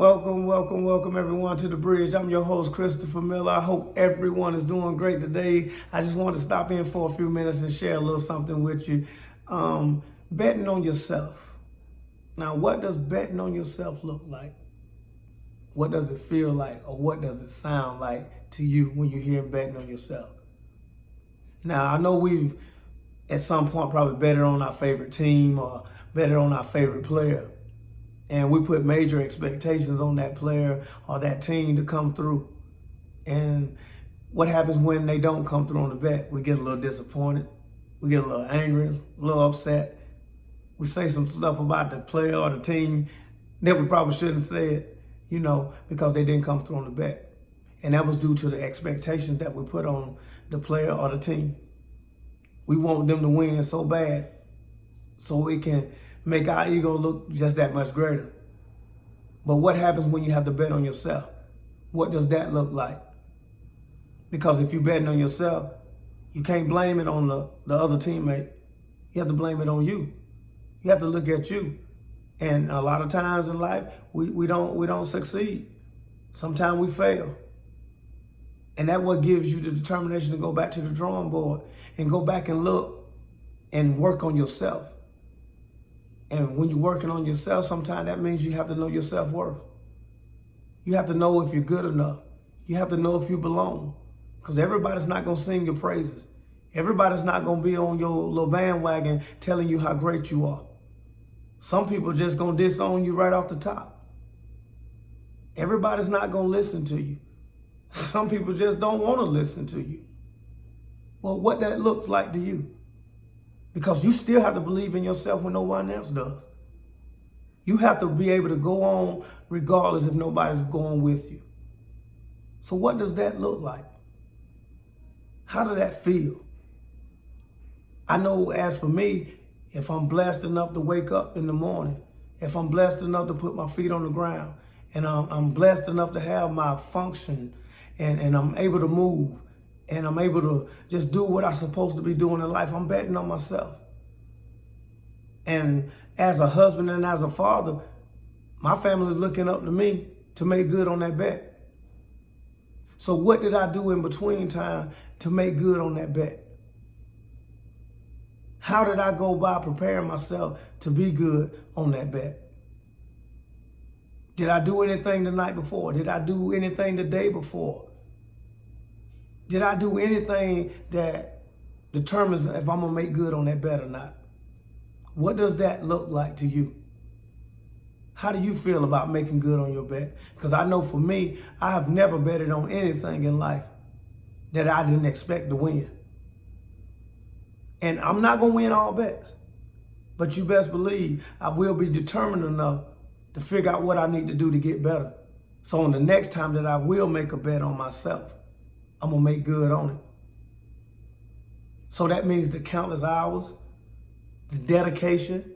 Welcome everyone to The Bridge. I'm your host, Christopher Miller. I hope everyone is doing great today. I just wanted to stop in for a few minutes and share a little something with you. Betting on yourself. Now, what does betting on yourself look like? What does it feel like, or what does it sound like to you when you hear betting on yourself? Now, I know we've at some point probably betted on our favorite team or betted on our favorite player. And we put major expectations on that player or that team to come through. And what happens when they don't come through on the bet? We get a little disappointed. We get a little angry, a little upset. We say some stuff about the player or the team that we probably shouldn't have said, because they didn't come through on the bet. And that was due to the expectations that we put on the player or the team. We want them to win so bad so it can make our ego look just that much greater. But what happens when you have to bet on yourself? What does that look like? Because if you're betting on yourself, you can't blame it on the other teammate. You have to blame it on you. You have to look at you. And a lot of times in life, we don't succeed. Sometimes we fail. And that's what gives you the determination to go back to the drawing board and go back and look and work on yourself. And when you're working on yourself, sometimes that means you have to know your self-worth. You have to know if you're good enough. You have to know if you belong. Because everybody's not going to sing your praises. Everybody's not going to be on your little bandwagon telling you how great you are. Some people just going to disown you right off the top. Everybody's not going to listen to you. Some people just don't want to listen to you. Well, what that looks like to you? Because you still have to believe in yourself when no one else does. You have to be able to go on regardless if nobody's going with you. So what does that look like? How does that feel? I know as for me, if I'm blessed enough to wake up in the morning, if I'm blessed enough to put my feet on the ground, and I'm blessed enough to have my function, and I'm able to move, and I'm able to just do what I'm supposed to be doing in life, I'm betting on myself. And as a husband and as a father, my family is looking up to me to make good on that bet. So what did I do in between time to make good on that bet? How did I go by preparing myself to be good on that bet? Did I do anything the night before? Did I do anything the day before? Did I do anything that determines if I'm going to make good on that bet or not? What does that look like to you? How do you feel about making good on your bet? Because I know for me, I have never betted on anything in life that I didn't expect to win. And I'm not going to win all bets. But you best believe I will be determined enough to figure out what I need to do to get better. So on the next time that I will make a bet on myself, I'm going to make good on it. So that means the countless hours, the dedication,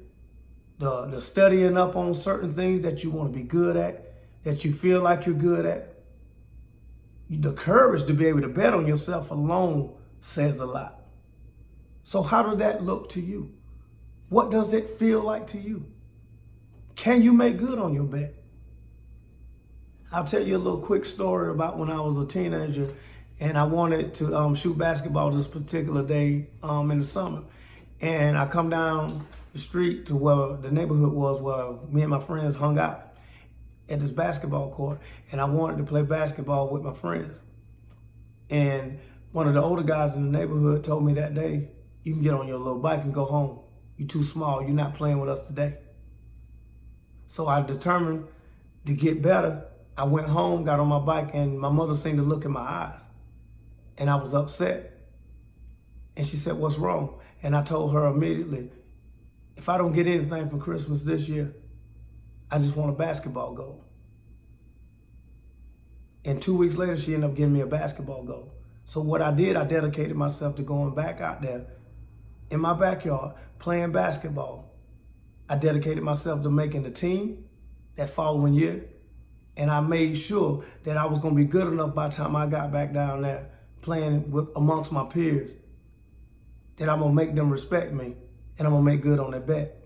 the studying up on certain things that you want to be good at, that you feel like you're good at. The courage to be able to bet on yourself alone says a lot. So how does that look to you? What does it feel like to you? Can you make good on your bet? I'll tell you a little quick story about when I was a teenager and I wanted to shoot basketball this particular day in the summer. And I come down the street to where the neighborhood was where me and my friends hung out at this basketball court. And I wanted to play basketball with my friends. And one of the older guys in the neighborhood told me that day, you can get on your little bike and go home. You're too small. You're not playing with us today. So I determined to get better. I went home, got on my bike, and my mother seemed to look in my eyes. And I was upset. And she said, what's wrong? And I told her immediately, if I don't get anything for Christmas this year, I just want a basketball goal. And 2 weeks later, she ended up giving me a basketball goal. So what I did, I dedicated myself to going back out there in my backyard, playing basketball. I dedicated myself to making the team that following year. And I made sure that I was going to be good enough by the time I got back down there playing amongst my peers, that I'm going to make them respect me and I'm going to make good on that bet.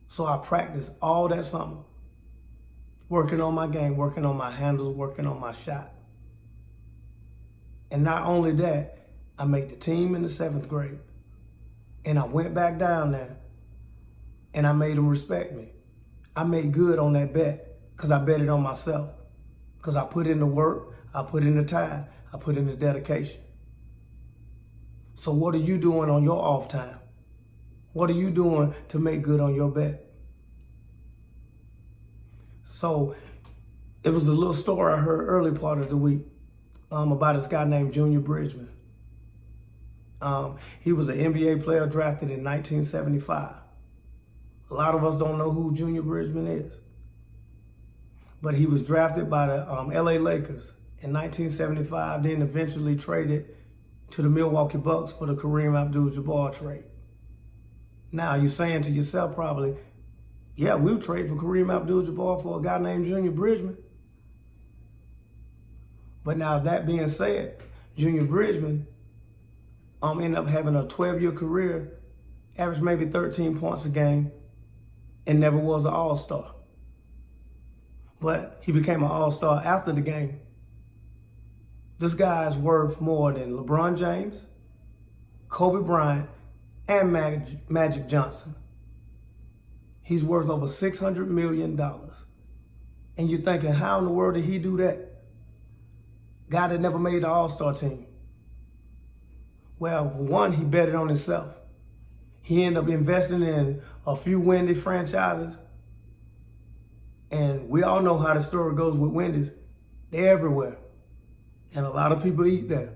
So I practiced all that summer working on my game, working on my handles, working on my shot. And not only that, I made the team in the 7th grade. And I went back down there and I made them respect me. I made good on that bet because I betted on myself. Because I put in the work, I put in the time, I put in the dedication. So what are you doing on your off time? What are you doing to make good on your bet? So it was a little story I heard early part of the week about this guy named Junior Bridgman. He was an NBA player drafted in 1975. A lot of us don't know who Junior Bridgman is. But he was drafted by the LA Lakers in 1975, then eventually traded to the Milwaukee Bucks for the Kareem Abdul-Jabbar trade. Now, you're saying to yourself probably, yeah, we would trade for Kareem Abdul-Jabbar for a guy named Junior Bridgman. But now, that being said, Junior Bridgman ended up having a 12-year career, averaged maybe 13 points a game, and never was an all-star. But he became an all-star after the game. This guy is worth more than LeBron James, Kobe Bryant, and Magic Johnson. He's worth over $600 million. And you're thinking, how in the world did he do that? Guy that never made the all-star team. Well, for one, he betted on himself. He ended up investing in a few Wendy's franchises. And we all know how the story goes with Wendy's. They're everywhere. And a lot of people eat there.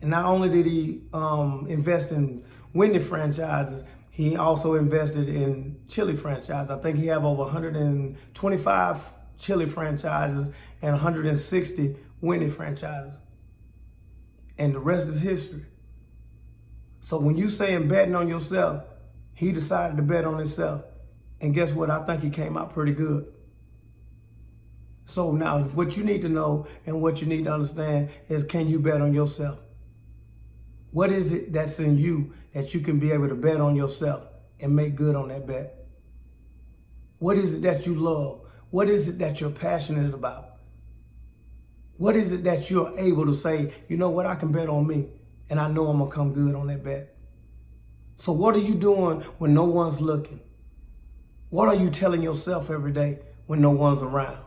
And not only did he invest in Wendy's franchises, he also invested in chili franchises. I think he have over 125 chili franchises and 160 Wendy's franchises. And the rest is history. So when you saying betting on yourself, he decided to bet on himself. And guess what? I think he came out pretty good. So now what you need to know and what you need to understand is, can you bet on yourself? What is it that's in you that you can be able to bet on yourself and make good on that bet? What is it that you love? What is it that you're passionate about? What is it that you're able to say, you know what, I can bet on me and I know I'm gonna come good on that bet? So what are you doing when no one's looking? What are you telling yourself every day when no one's around?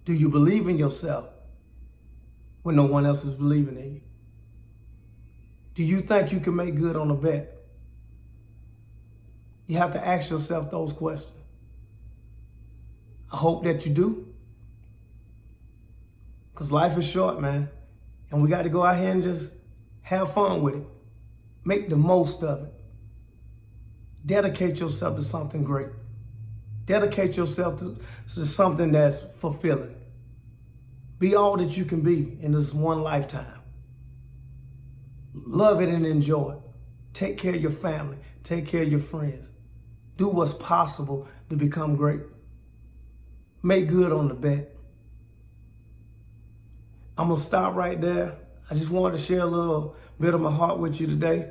Do you believe in yourself when no one else is believing in you? Do you think you can make good on a bet? You have to ask yourself those questions. I hope that you do. Because life is short, man. And we got to go out here and just have fun with it. Make the most of it. Dedicate yourself to something great. Dedicate yourself to something that's fulfilling. Be all that you can be in this one lifetime. Love it and enjoy it. Take care of your family. Take care of your friends. Do what's possible to become great. Make good on the bet. I'm going to stop right there. I just wanted to share a little bit of my heart with you today.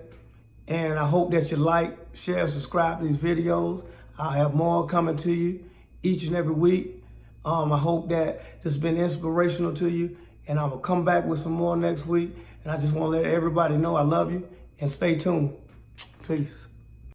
And I hope that you like, share, subscribe to these videos. I'll have more coming to you each and every week. I hope that this has been inspirational to you. And I'm going to come back with some more next week. And I just want to let everybody know I love you. And stay tuned. Peace.